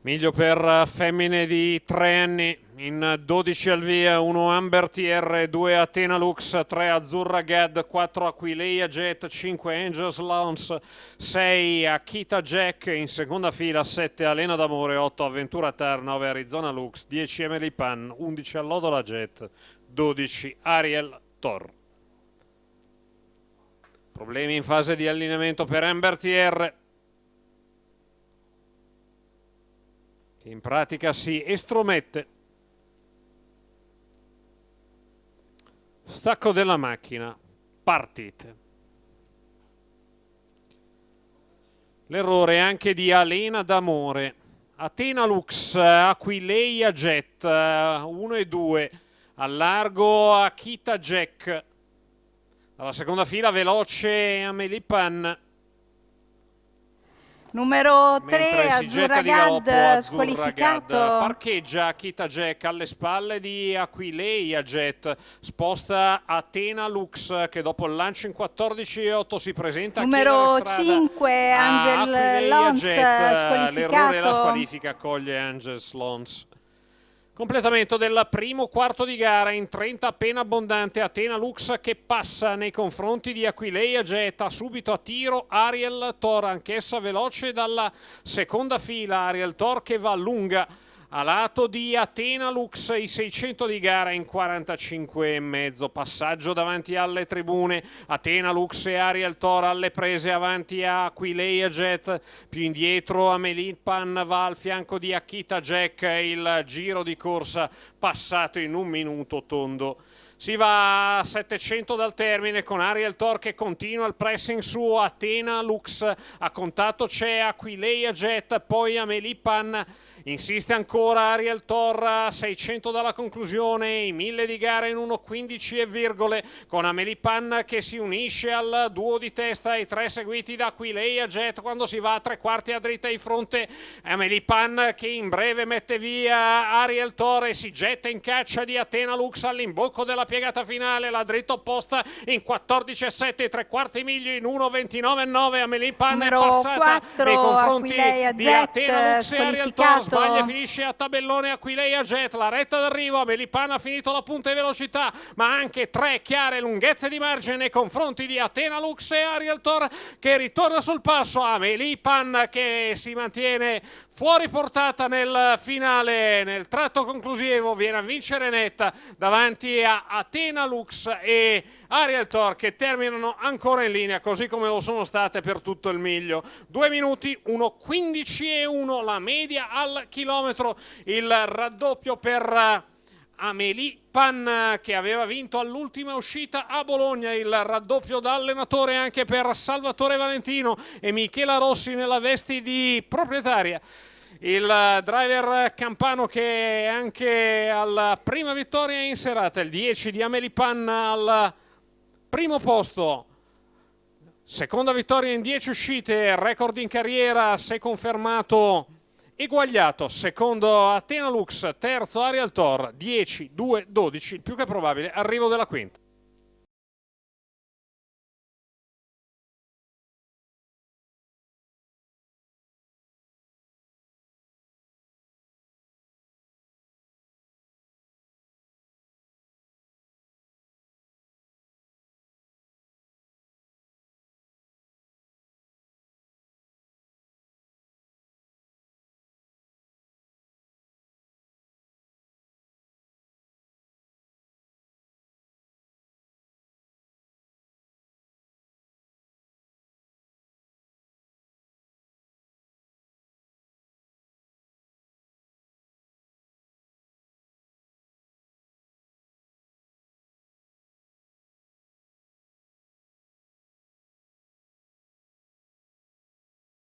Miglio per femmine di 3 anni, in 12 al via, 1 Amber TR, 2 Athena Lux, 3 Azzurra Gad, 4 Aquileia Jet, 5 Angels Lance, 6 Akita Jack, in seconda fila 7 Alena d'Amore, 8 Avventura Tar, 9 Arizona Lux, 10 Emily Pan, 11 Allodola Jet, 12 Ariel Thor. Problemi in fase di allineamento per Amber TR, che in pratica si estromette. Stacco della macchina, partite. L'errore anche di Alena d'Amore. Athena Lux, Aquileia Jet, 1 e 2. Al largo Akita Jack. Dalla seconda fila veloce Amelie Pan. Numero 3, Mentre si getta Azzurra di galoppo Gad, Azzurra squalificato. Gad, parcheggia Akita Jack alle spalle di Aquileia Jet, sposta Athena Lux che dopo il lancio in 14,8 si presenta numero 5, Angel Lons, Jet. L'errore e la squalificato. squalifica coglie Angels Lons. Completamento del primo quarto di gara in 30 appena abbondante. Athena Lux che passa nei confronti di Aquileia Jet, subito a tiro Ariel Thor, anch'essa veloce dalla seconda fila. Ariel Thor che va lunga a lato di Athena Lux, i 600 di gara in 45,5. Passaggio davanti alle tribune, Athena Lux e Ariel Thor alle prese avanti a Aquileia Jet, più indietro Amelie Pan va al fianco di Akita Jack. Il giro di corsa passato in 1 minuto tondo. Si va a 700 dal termine con Ariel Thor che continua il pressing su Athena Lux. A contatto c'è Aquileia Jet, poi Amelie Pan. Insiste ancora Ariel Thor, 600 dalla conclusione, i 1000 di gara in 1,15 e virgole, con Amelie Pan che si unisce al duo di testa, i 3 seguiti da Aquileia Jet quando si va a 3/4 a dritta di fronte. Amelie Pan che in breve mette via Ariel Thor e si getta in caccia di Athena Lux all'imbocco della piegata finale, la dritta opposta in 14,7, 3/4 miglio in 1,29,9. Amelie Pan numero è passata 4, nei confronti Aquileia di Jet, Athena Lux e Ariel Thor. Sbaglia e finisce a tabellone Aquileia Jet, la retta d'arrivo. Amelie Pan ha finito la punta di velocità, ma anche 3 chiare lunghezze di margine nei confronti di Athena Lux e Ariel Thor che ritorna sul passo. Amelie Pan che si mantiene fuori portata nel finale, nel tratto conclusivo, viene a vincere netta davanti a Athena Lux e Ariel Thor che terminano ancora in linea così come lo sono state per tutto il miglio. 2 minuti, 1,15,1 la media al chilometro, il raddoppio per Amelie Pan che aveva vinto all'ultima uscita a Bologna, il raddoppio da allenatore anche per Salvatore Valentino e Michela Rossi nella veste di proprietaria. Il driver campano che anche alla prima vittoria in serata, il 10 di Amelie Pan al primo posto, seconda vittoria in 10 uscite, record in carriera se confermato eguagliato. Secondo Athena Lux, terzo Ariel Thor, 10, 2, 12, il più che probabile arrivo della quinta.